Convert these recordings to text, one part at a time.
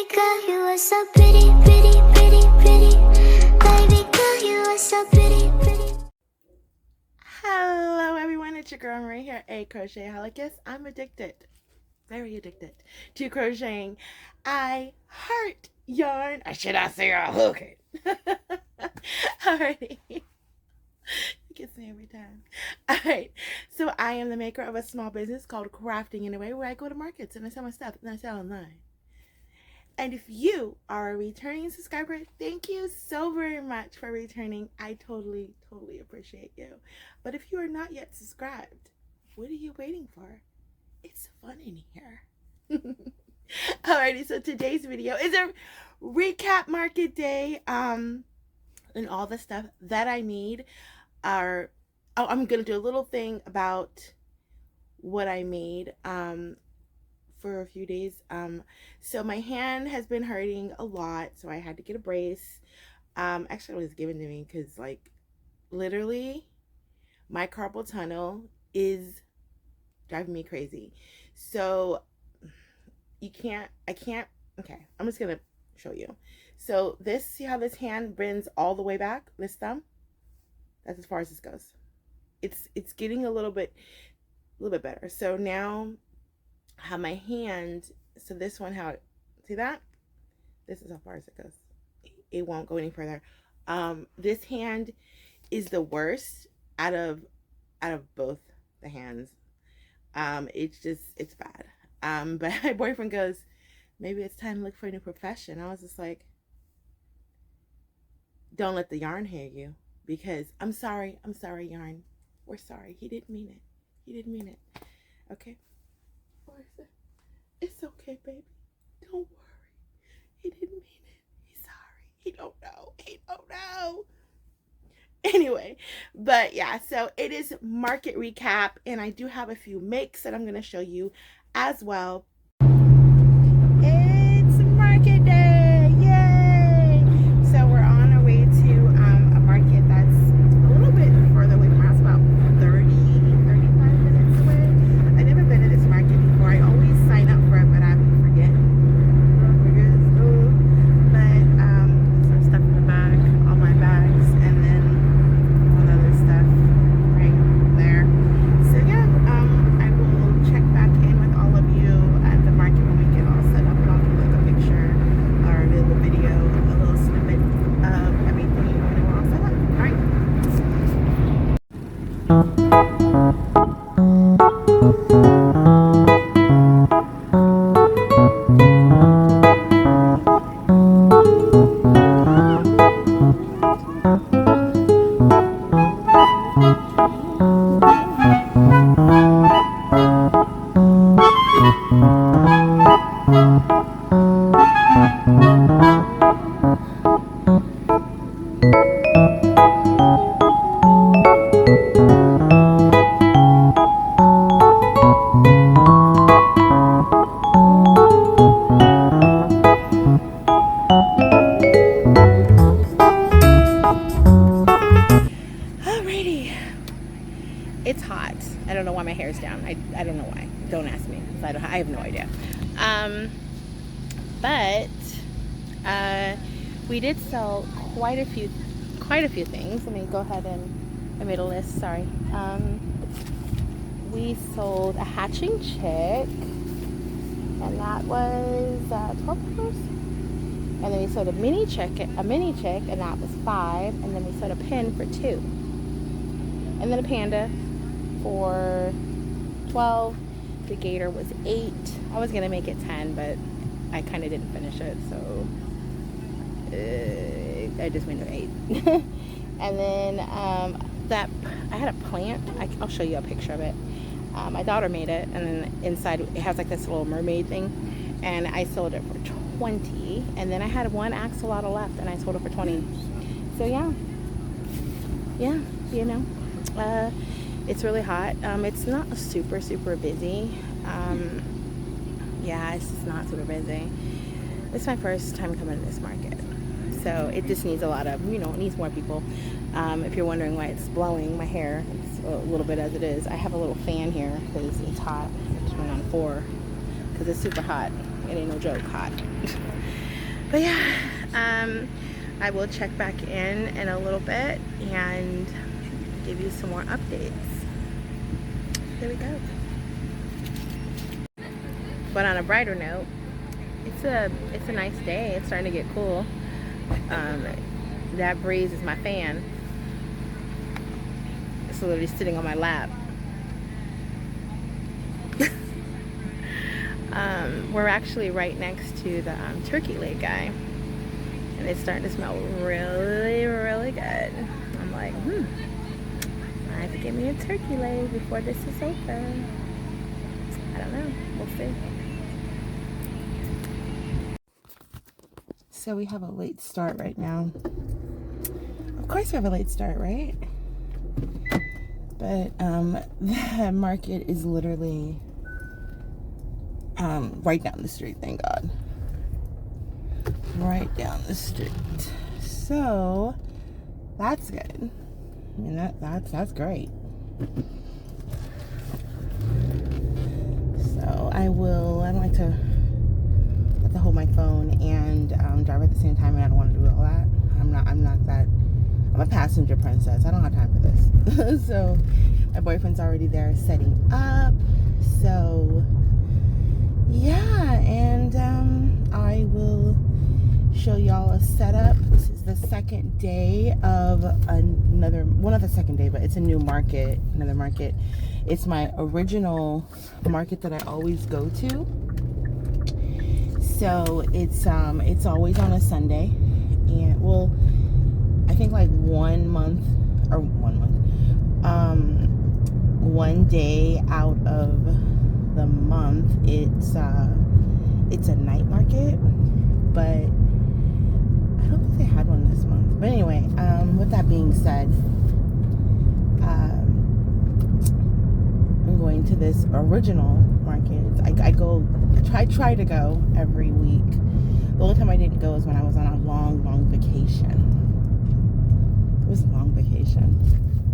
Baby girl, you are so pretty, pretty, pretty, pretty. Baby girl, you are so pretty, pretty. Hello everyone, it's your girl Marie here, a crochetaholic. Yes, I'm addicted, very addicted to crocheting. I heart yarn, or should I say I hook it? Alrighty. It gets me every time. Alright, so I am the maker of a small business called Crafting in a Way, where I go to markets and I sell my stuff and I sell online. And if you are a returning subscriber, thank you so very much for returning. I totally appreciate you. But if you are not yet subscribed, what are you waiting for? It's fun in here. Alrighty, so today's video is a recap market day, and all the stuff that I need are, I'm gonna do a little thing about what I made for a few days. So my hand has been hurting a lot, so I had to get a brace. Actually it was given to me because, like, literally my carpal tunnel is driving me crazy. So I can't, okay, I'm just gonna show you. So this, see how this hand bends all the way back, this thumb? That's as far as this goes. It's getting a little bit better. So now I have my hand, so this one, how, see that? This is how far as it goes. It won't go any further. This hand is the worst out of both the hands. It's bad. But my boyfriend goes, maybe it's time to look for a new profession. I was just like, don't let the yarn hear you, because I'm sorry yarn. We're sorry. He didn't mean it. Okay? It's okay, baby. Don't worry. He didn't mean it. He's sorry. He don't know. Anyway, but yeah, so it is market recap, and I do have a few makes that I'm going to show you as well. It's market day. Yay! So we're on our way to a market that's a little bit further away from us, about 35 minutes away. I've never been to this market before. I always sign up for it, but I forget. But some stuff in the bag, all my bags, and then all the other stuff right there. So yeah, I will check back in with all of you at the market when we get all set up, and I'll do like a picture or a little video, a little snippet of everything when we're all set up. All right. It's hot. I don't know why my hair's down. I don't know why. Don't ask me. I have no idea. But we did sell quite a few things. Let me go ahead and I made a list. Sorry. We sold a hatching chick, and that was $12. And then we sold a mini chick, and that was $5. And then we sold a pin for $2. And then a panda for $12. The gator was $8. I was gonna make it $10, but I kind of didn't finish it, so I just went to $8. And then that I had a plant. I'll show you a picture of it. My daughter made it, and then inside it has like this little mermaid thing, and I sold it for $20. And then I had one axolotl left, and I sold it for $20. So yeah, you know. It's really hot. It's not super busy. Yeah, it's just not super busy. It's my first time coming to this market, so it just needs a lot of, it needs more people. If you're wondering why it's blowing my hair, it's a little bit as it is. I have a little fan here because it's hot. I turn on 4 because it's super hot. It ain't no joke hot. But yeah, I will check back in a little bit and give you some more updates. There we go. But on a brighter note, it's a nice day. It's starting to get cool. That breeze is my fan. It's literally sitting on my lap. We're actually right next to the turkey leg guy, and it's starting to smell really, really good. I'm like, I have to get me a turkey leg before this is open. I don't know. We'll see. So we have a late start right now. Of course we have a late start, right? But the market is literally right down the street, thank God. Right down the street. So that's good. I mean, that's great. So I don't like to have to hold my phone and drive at the same time, and I don't want to do all that. I'm a passenger princess. I don't have time for this. So my boyfriend's already there setting up. So yeah, and I will show y'all a setup. This is the second day of not the second day, but it's a new market, another market. It's my original market that I always go to. So it's always on a Sunday, and well, I think like one day out of the month it's a night market, but I don't think they had one this month. But anyway, with that being said, I'm going to this original market. I try to go every week. The only time I didn't go was when I was on a long vacation. It was a long vacation.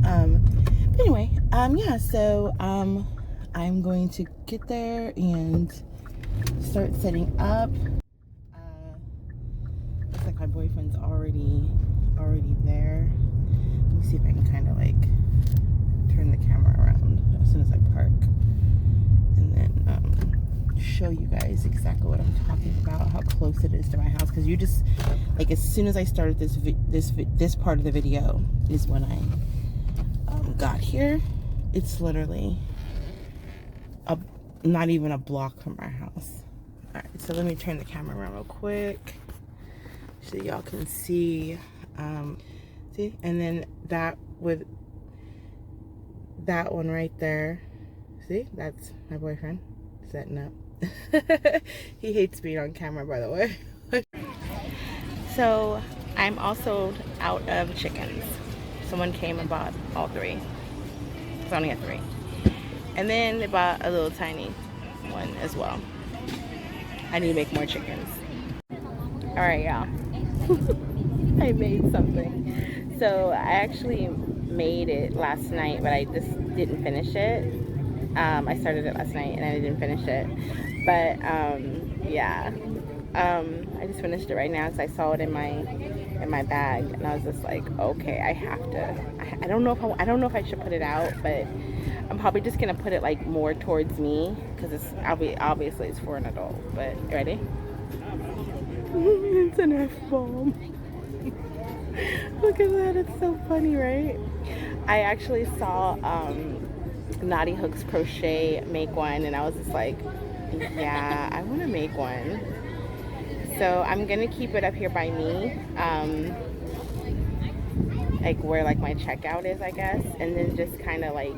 But anyway, yeah, so I'm going to get there and start setting up. Looks like my boyfriend's already there. Let me see if I can kind of like turn the camera around as soon as I park, and then show you guys exactly what I'm talking about, how close it is to my house. Because you just like, as soon as I started this part of the video is when I got here. It's literally not even a block from our house. All right, so let me turn the camera around real quick so y'all can see. See, and then that one right there. See, that's my boyfriend setting up. He hates being on camera, by the way. So I'm also out of chickens. Someone came and bought all 3. I only had 3. And then they bought a little tiny one as well. I need to make more chickens. Alright, y'all. I made something. So I actually made it last night, but I just didn't finish it. I started it last night and I didn't finish it. But yeah. I just finished it right now because I saw it in my bag, and I was just like, okay, I have to. I don't know if I should put it out, but I'm probably just gonna put it like more towards me because obviously it's for an adult. But ready? It's an F-bomb. Look at that, it's so funny, right? I actually saw Naughty Hooks Crochet make one, and I was just like, yeah, I want to make one. So I'm gonna keep it up here by me, like where like my checkout is, I guess, and then just kind of like,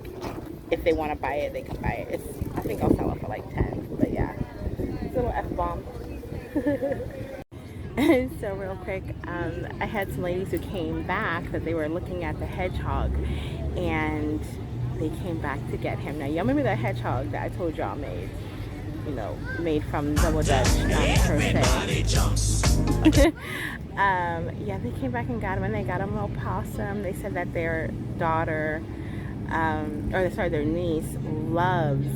if they want to buy it, they can buy it. I think I'll sell it for like 10, but yeah, it's a little F-bomb. So real quick, I had some ladies who came back that they were looking at the hedgehog, and they came back to get him. Now, y'all remember that hedgehog that I told y'all made? You know, made from Double Dutch crochet. Yeah, they came back and got him, and they got him an opossum. They said that their daughter, their niece loves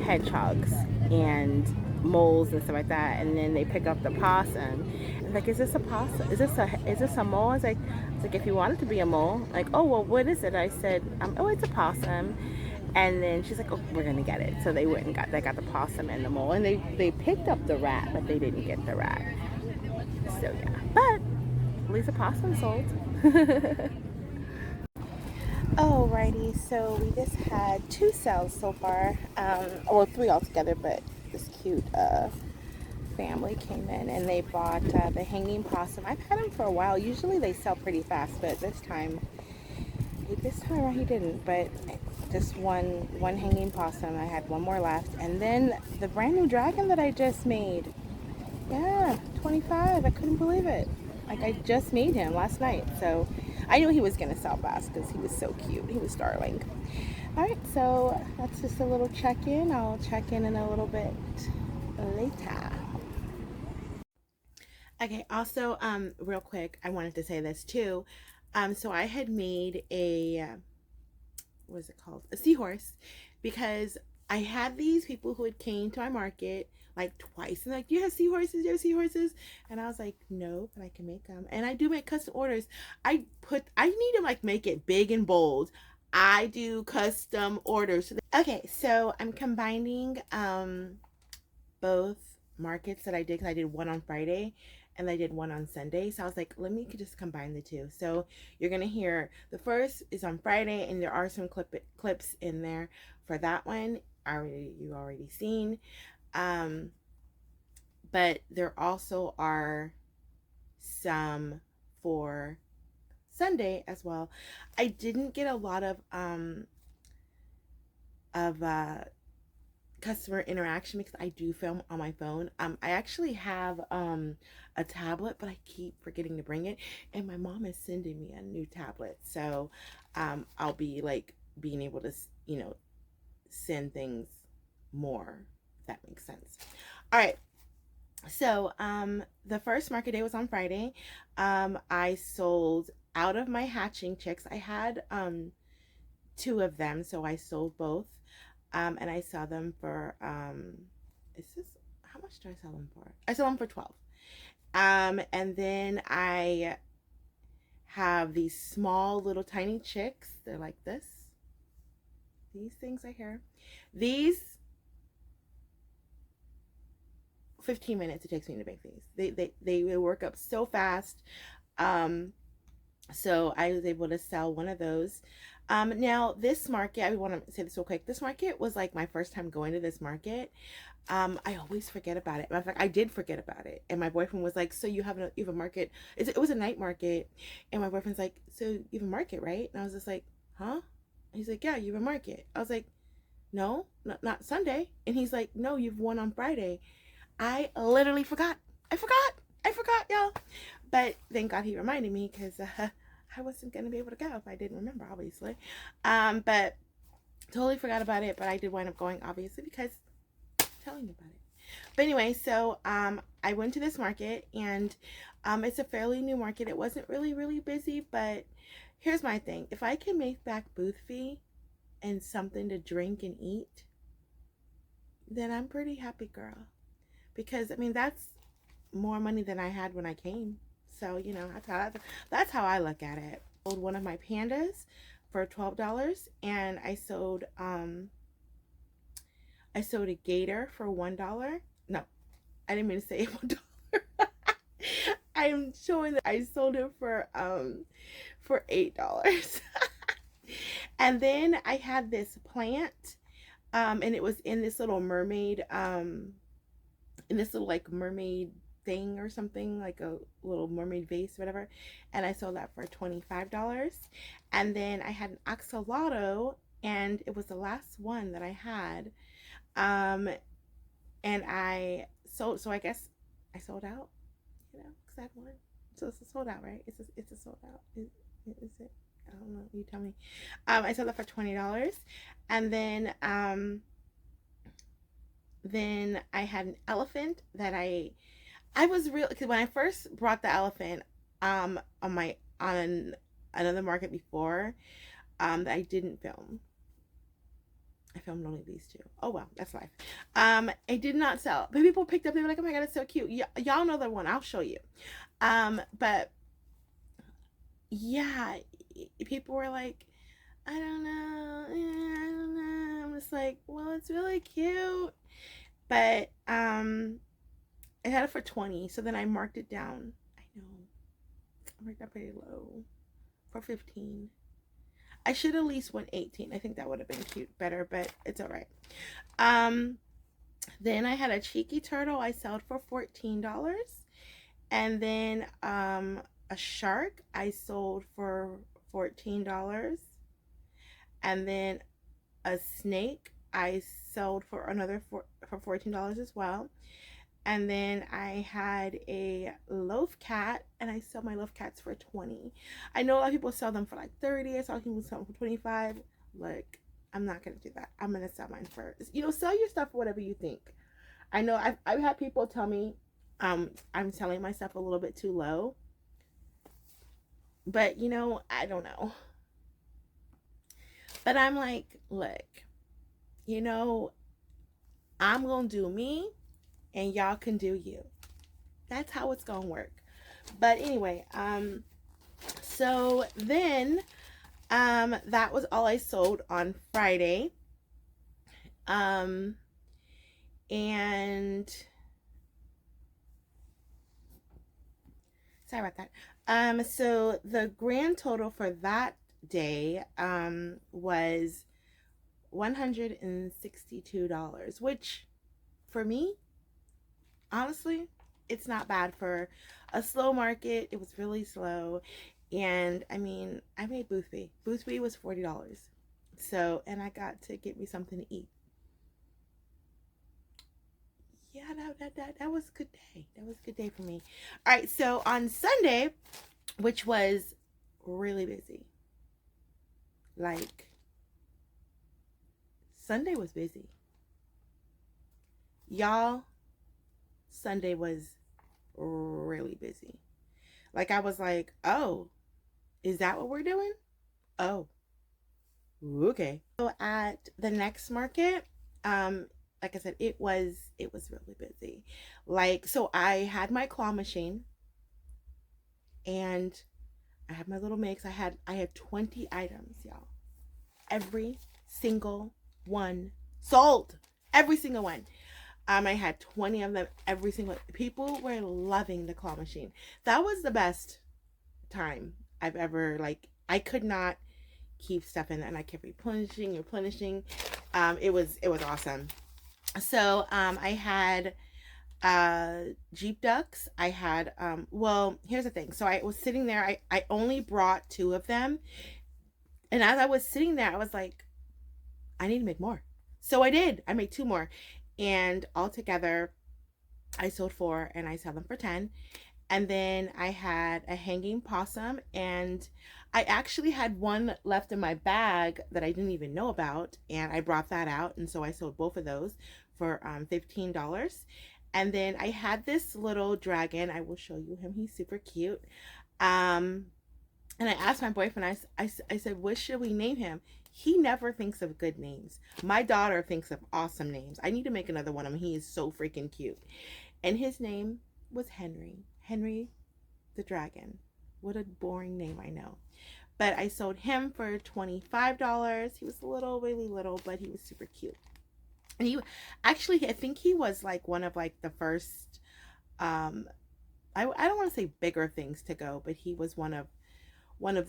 hedgehogs, and moles and stuff like that, and then they pick up the possum. And like, is this a possum? Is this a mole? It's like, if you want it to be a mole, like, oh well, what is it? I said, oh, it's a possum. And then she's like, oh, we're gonna get it. So they went and got the possum and the mole, and they picked up the rat, but they didn't get the rat. So yeah, but at least the possum sold. Alrighty, so we just had 2 sales so far. Well, 3 altogether, but this cute family came in and they bought the hanging possum. I've had him for a while. Usually they sell pretty fast, but this time he didn't. But just one hanging possum. I had one more left, and then the brand new dragon that I just made. Yeah, 25. I couldn't believe it. Like, I just made him last night, so I knew he was gonna sell fast because he was so cute. He was darling. All right, so that's just a little check-in. I'll check in a little bit later. Okay, also, real quick, I wanted to say this too. So I had made a, what is it called? A seahorse, because I had these people who had came to my market like twice and like, you have seahorses, you have seahorses, and I was like, no, but I can make them, and I do make custom orders. I need to like make it big and bold. I do custom orders. Okay, so I'm combining both markets that I did, because I did one on Friday and I did one on Sunday. So I was like, let me just combine the two. So you're gonna hear the first is on Friday, and there are some clips in there for that one. You already seen. But there also are some for Sunday as well. I didn't get a lot of customer interaction because I do film on my phone. I actually have a tablet, but I keep forgetting to bring it, and my mom is sending me a new tablet, so I'll be like being able to, send things more, if that makes sense. All right, so the first market day was on Friday. I sold out of my hatching chicks. I had 2 of them, so I sold both. And I sell them for, how much do I sell them for? I sell them for 12. And then I have these small little tiny chicks. They're like this. These things right here. These, 15 minutes it takes me to make these. They work up so fast. So I was able to sell one of those. Now this market, I want to say this real quick. This market was like my first time going to this market. I always forget about it. Matter of fact, I did forget about it. And my boyfriend was like, so you have a market. It was a night market. And my boyfriend's like, so you have a market, right? And I was just like, huh? He's like, yeah, you have a market. I was like, no, not Sunday. And he's like, no, you've one on Friday. I literally forgot. I forgot, y'all. But thank God he reminded me, because I wasn't going to be able to go if I didn't remember, obviously. But totally forgot about it. But I did wind up going, obviously, because I'm telling you about it. But anyway, so I went to this market, and it's a fairly new market. It wasn't really busy, but here's my thing. If I can make back booth fee and something to drink and eat, then I'm pretty happy, girl. Because, I mean, that's more money than I had when I came. So, that's how I look at it. I sold one of my pandas for $12, and I sold a gator for $1. No, I didn't mean to say $1. I'm showing that I sold it for $8. And then I had this plant, and it was in this little mermaid, in this little like mermaid thing or something, like a little mermaid vase, whatever, and I sold that for $25. And then I had an axolotl, and it was the last one that I had, and I sold, so I guess I sold out, because I had one, so it's a sold out, right? It's a sold out. Is it? I don't know, you tell me. I sold that for $20. And then I had an elephant that I was real, because when I first brought the elephant on another market before, that I didn't film. I filmed only these two. Oh well, that's life. It did not sell, but people picked up. They were like, "Oh my god, it's so cute." Y'all know the one. I'll show you. But yeah, people were like, "I don't know, I don't know." I'm just like, "Well, it's really cute," but I had it for 20, so then I marked it down. I know, I marked that pretty low for 15. I should at least went 18. I think that would have been cute better, but it's all right. Then I had a cheeky turtle I sold for $14. And then a shark I sold for $14. And then a snake I sold for another for $14 as well. And then I had a loaf cat, and I sell my loaf cats for 20. I know a lot of people sell them for like 30. I saw people sell them for 25. Look, I'm not gonna do that. I'm gonna sell mine for, sell your stuff for whatever you think. I know I've had people tell me I'm selling my stuff a little bit too low, but I don't know. But I'm like, look, I'm gonna do me, and y'all can do you. That's how it's gonna work. But anyway, so then that was all I sold on Friday. And sorry about that. So the grand total for that day was $162, which for me, honestly, it's not bad for a slow market. It was really slow. And I mean, I made booth fee. Booth fee was $40. So, and I got to get me something to eat. Yeah, that was a good day. That was a good day for me. All right, so on Sunday, which was really busy. Like, Sunday was busy. Y'all, Sunday was really busy. Like, I was like, oh, is that what we're doing? Oh, okay. So at the next market, like I said, it was really busy. Like, so I had my claw machine, and I had my little mix. I had 20 items, y'all. Every single one sold. Every single one. I had 20 of them. Every single. People were loving the claw machine. That was the best time I've ever, like, I could not keep stuff in, and I kept replenishing. It was awesome. So I had Jeep ducks. I had well, here's the thing. So I was sitting there. I only brought 2 of them, and as I was sitting there, I was like, I need to make more. So I did. I made 2 more, and altogether I sold 4, and I sell them for 10. And then I had a hanging possum, and I actually had one left in my bag that I didn't even know about, and I brought that out, and so I sold both of those for $15. And then I had this little dragon. I will show you him. He's super cute. And I asked my boyfriend, I said, what should we name him? He never thinks of good names. My daughter thinks of awesome names. I need to make another one of him. He is so freaking cute. And his name was Henry. Henry the Dragon. What a boring name, I know. But I sold him for $25. He was really little, but he was super cute. And he actually, I think he was like one of like the first, I don't want to say bigger things to go, but he was one of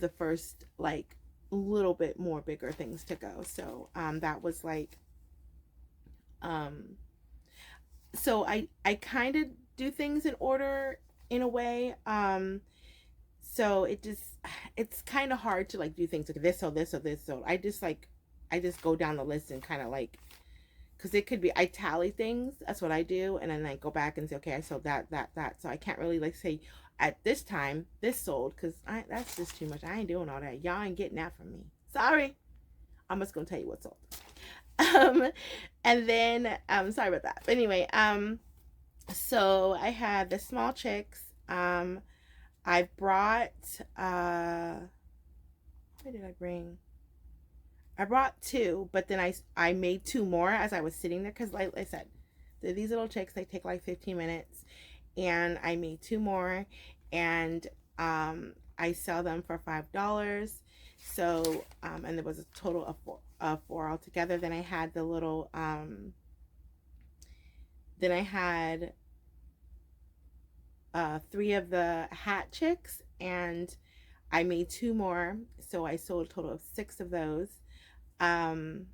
the first, like, little bit more bigger things to go. So that was like, so I kind of do things in order in a way. So it's kind of hard to like do things like this, so this, so this. So I just go down the list and kind of like, because it could be, I tally things. That's what I do. And then I go back and say, okay, I sold that. So I can't really like say at this time, this sold, because that's just too much. I ain't doing all that. Y'all ain't getting that from me. Sorry. I'm just going to tell you what sold. And then, sorry about that. But anyway, so I had the small chicks. I brought, what did I bring? I brought two, but then I made two more as I was sitting there because, like I said, these little chicks, they take like 15 minutes, and I made two more, and I sell them for $5. So and there was a total of four altogether. Then I had the little then I had three of the hat chicks, and I made two more, so I sold a total of six of those. No,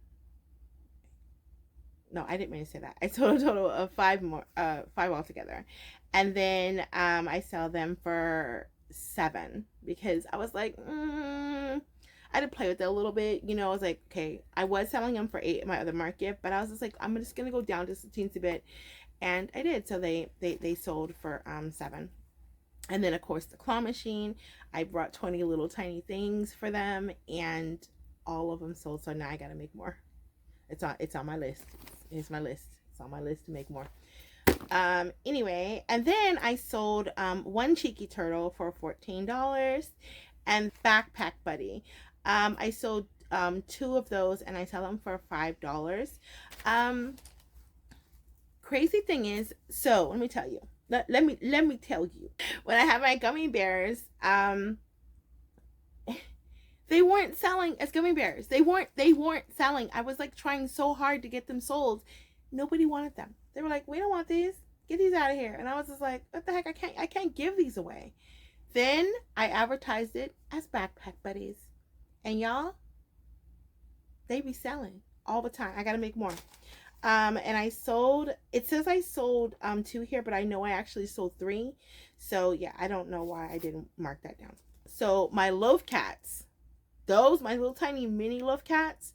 I didn't mean to say that. I sold a total of five more, five altogether, and then I sell them for $7 because I was like, I had to play with it a little bit. You know, I was like, okay, I was selling them for $8 in my other market, but I was just like, I'm just gonna go down just a teensy bit, and I did. So they sold for $7. And then of course the claw machine, I brought 20 little tiny things for them, and all of them sold. So now I gotta make more. It's on my list. It's my list. It's on my list to make more. Anyway, and then I sold one cheeky turtle for $14, and backpack buddy. I sold two of those, and I sell them for $5. Crazy thing is, so let me tell you. Let me tell you. When I had my gummy bears, they weren't selling as gummy bears. They weren't selling. I was like trying so hard to get them sold. Nobody wanted them. They were like, we don't want these. Get these out of here. And I was just like, what the heck? I can't give these away. Then I advertised it as backpack buddies. And y'all, they be selling all the time. I gotta make more. And I sold, it says I sold 2 here, but I know I actually sold 3. So yeah, I don't know why I didn't mark that down. So my loaf cats, those, my little tiny mini loaf cats,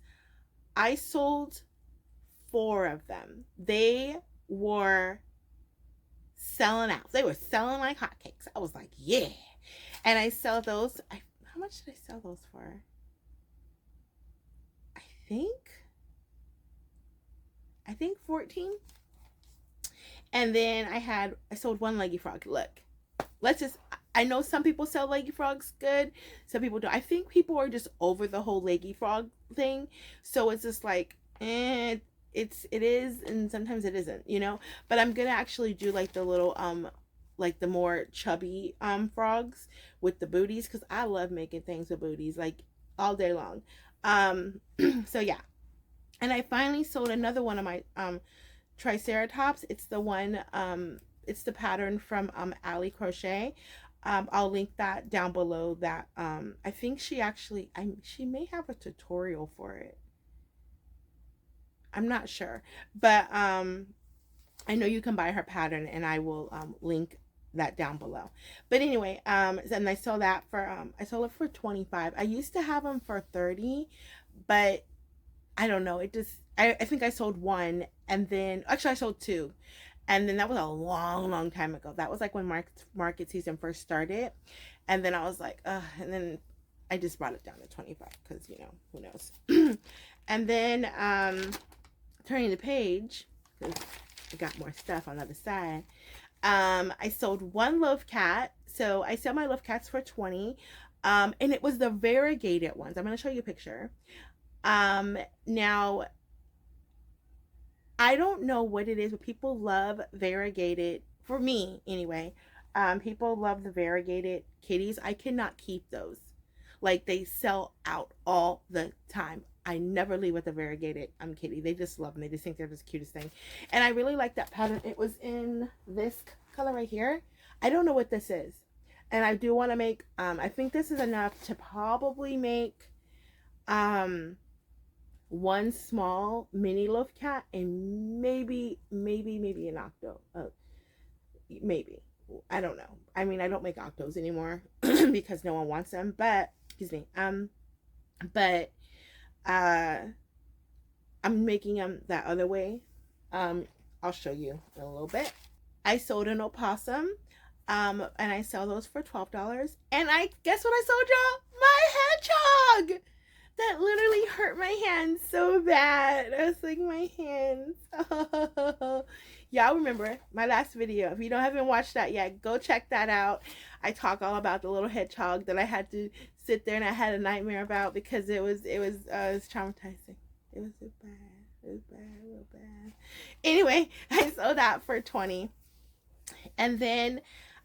I sold 4 of them. They were selling out. They were selling like hotcakes. I was like, yeah. And I sell those. How much did I sell those for? I think 14. And then I sold one leggy frog. Look, I know some people sell leggy frogs good, some people don't. I think people are just over the whole leggy frog thing. So it's just like, it is, and sometimes it isn't, you know. But I'm gonna actually do like the little like the more chubby frogs with the booties, because I love making things with booties like all day long. So yeah. And I finally sold another one of my Triceratops. It's the one, it's the pattern from CROCHET. I'll link that down below. That I think she may have a tutorial for it. I'm not sure, but I know you can buy her pattern, and I will link that down below. But anyway, and I sold that for I sold it for $25. I used to have them for $30, but I don't know. It just, I think I sold one, and then actually I sold 2, and then that was a long time ago. That was like when market season first started, and then I was like, and then I just brought it down to 25 because, you know, who knows. And then turning the page, because I got more stuff on the other side. I sold one loaf cat. So I sell my loaf cats for $20, and it was the variegated ones. I'm going to show you a picture. Now I don't know what it is, but people love variegated, for me anyway. People love the variegated kitties. I cannot keep those. Like, they sell out all the time. I never leave with a variegated kitty. They just love them. They just think they're the cutest thing. And I really like that pattern. It was in this color right here. I don't know what this is. And I do want to make, I think this is enough to probably make one small mini loaf cat, and maybe an octo. Maybe. I don't know. I mean, I don't make octos anymore because no one wants them, but excuse me. But I'm making them that other way. I'll show you in a little bit. I sold an opossum, and I sell those for $12. And I guess what I sold, y'all? My hedgehog! That literally hurt my hands so bad. I was like, my hands. Oh. Y'all remember my last video. If you haven't watched that yet, go check that out. I talk all about the little hedgehog that I had to sit there and I had a nightmare about because it was traumatizing. It was bad. It was bad, real bad. Anyway, I sold that for 20. And then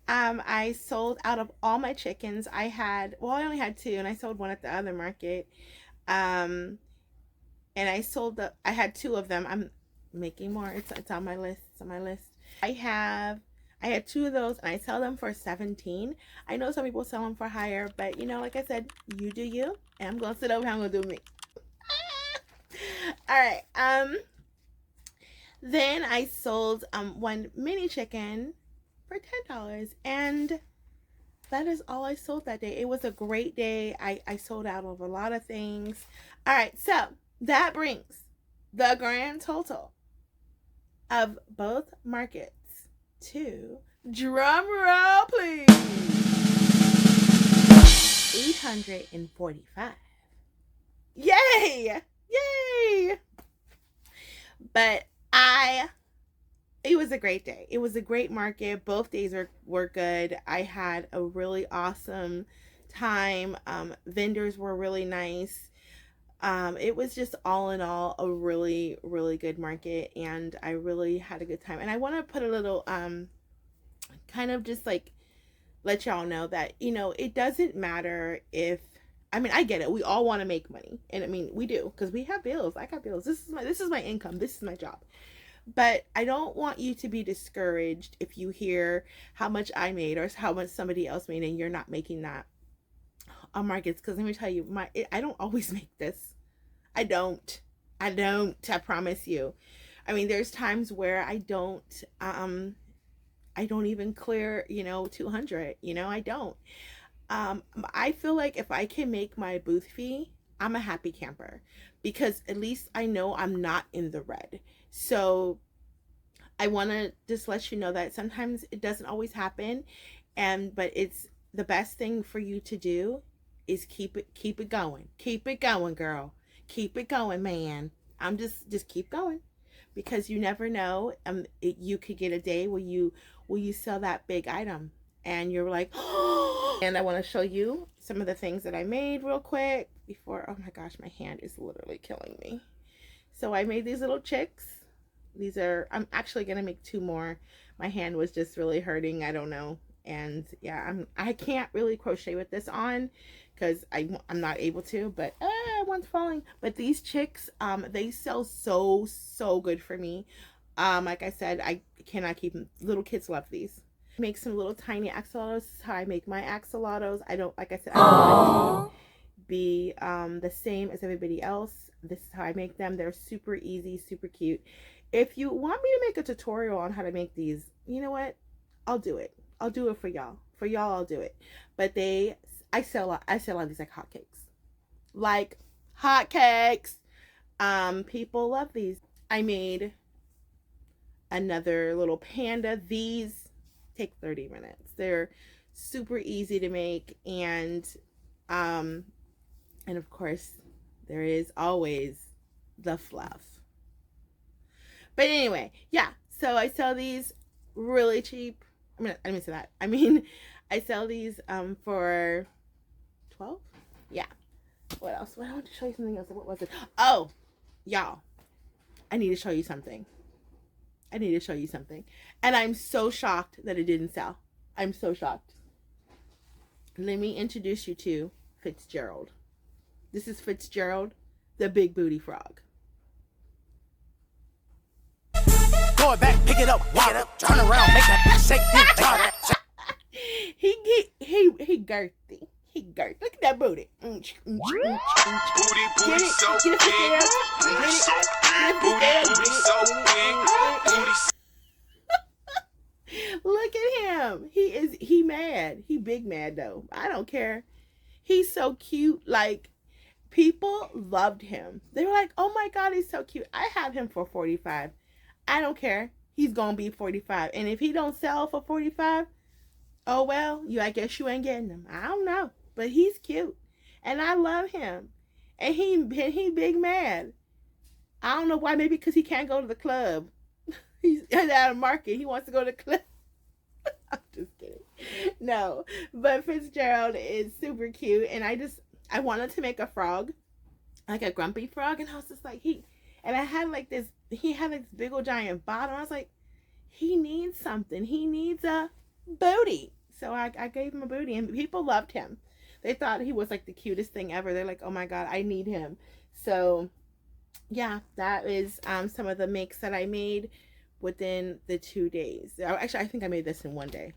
I sold out of all my chickens. I only had 2 and I sold one at the other market. And I had 2 of them. I'm making more. It's on my list. It's on my list. I had 2 of those and I sell them for 17. I know some people sell them for higher, but you know, like I said, you do you, and I'm gonna sit over here, I'm gonna do me. All right. Then I sold one mini chicken for $10, and that is all I sold that day. It was a great day. I sold out of a lot of things. All right, so that brings the grand total of both markets to, drum roll please, 845. Yay! Yay! But it was a great day. It was a great market. Both days were good. I had a really awesome time. Vendors were really nice. It was just all in all a really, really good market, and I really had a good time. And I want to put a little kind of just like let y'all know that, you know, it doesn't matter if, I mean, I get it. We all want to make money, and I mean, we do, because we have bills. I got bills. This is my income. This is my job. But I don't want you to be discouraged if you hear how much I made or how much somebody else made and you're not making that on markets. Because let me tell you, I don't always make this. I don't. I promise you. I mean, there's times where I don't even clear, 200, I don't. I feel like if I can make my booth fee, I'm a happy camper, because at least I know I'm not in the red. So I want to just let you know that sometimes it doesn't always happen, but it's the best thing for you to do is keep it going. Keep it going, girl. Keep it going, man. I'm just keep going, because you never know. You could get a day where you sell that big item and you're like, oh. And I want to show you some of the things that I made real quick before. Oh my gosh, my hand is literally killing me. So I made these little chicks. I'm actually going to make 2 more. My hand was just really hurting. I don't know. And yeah, I can't really crochet with this on because I'm not able to, but one's falling. But these chicks, they sell so good for me. Like I said, I cannot keep them. Little kids love these. Make some little tiny axolotls. This is how I make my axolotls. I don't, like I said, I don't want to be the same as everybody else. This is how I make them. They're super easy, super cute. If you want me to make a tutorial on how to make these, you know what? I'll do it. I'll do it for y'all. For y'all, I'll do it. But I sell these like hotcakes. Like hotcakes. People love these. I made another little panda. These take 30 minutes. They're super easy to make, and of course there is always the fluff. But anyway, yeah, so I sell these really cheap. I didn't say that. I sell these for 12. Yeah. What else? I want to show you something else. What was it? Oh, y'all, I need to show you something. And I'm so shocked that it didn't sell. I'm so shocked. Let me introduce you to Fitzgerald. This is Fitzgerald, the big booty frog. Go back, pick it up, walk it up, turn around, make that shake. He girthy. Look at that booty. Booty so big. Look at him. He mad. He big mad though. I don't care. He's so cute. Like, people loved him. They were like, oh my God, he's so cute. I have him for 45. I don't care. He's gonna be 45. And if he don't sell for 45, oh well, I guess you ain't getting him. I don't know. But he's cute. And I love him. And he big mad. I don't know why. Maybe because he can't go to the club. He's out of market. He wants to go to the club. I'm just kidding. No, but Fitzgerald is super cute, and I wanted to make a frog, like a grumpy frog, and I was just like and I had like this, he had like this big old giant bottom. I was like, he needs something. He needs a booty. So I gave him a booty, and people loved him. They thought he was like the cutest thing ever. They're like, oh my god, I need him. So yeah, that is some of the makes that I made within the 2 days. Actually, I think I made this in 1 day.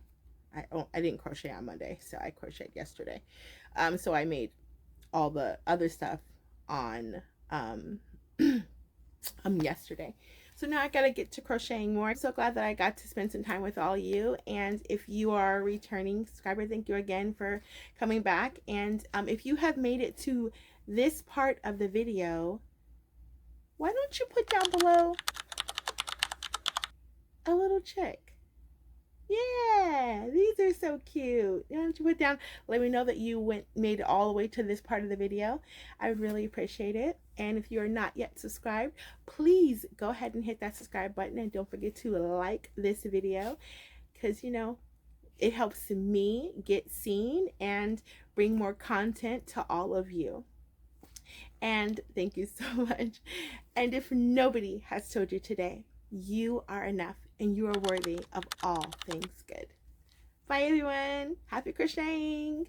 I didn't crochet on Monday, so I crocheted yesterday. So I made all the other stuff on yesterday. So now I gotta get to crocheting more. I'm so glad that I got to spend some time with all you. And if you are a returning subscriber, thank you again for coming back. And if you have made it to this part of the video, why don't you put down below a little chick? Yeah, these are so cute. Why don't you put down, let me know that you made it all the way to this part of the video. I would really appreciate it. And if you are not yet subscribed, please go ahead and hit that subscribe button, and don't forget to like this video, because you know it helps me get seen and bring more content to all of you. And thank you so much. And if nobody has told you today, you are enough and you are worthy of all things good. Bye everyone. Happy crocheting.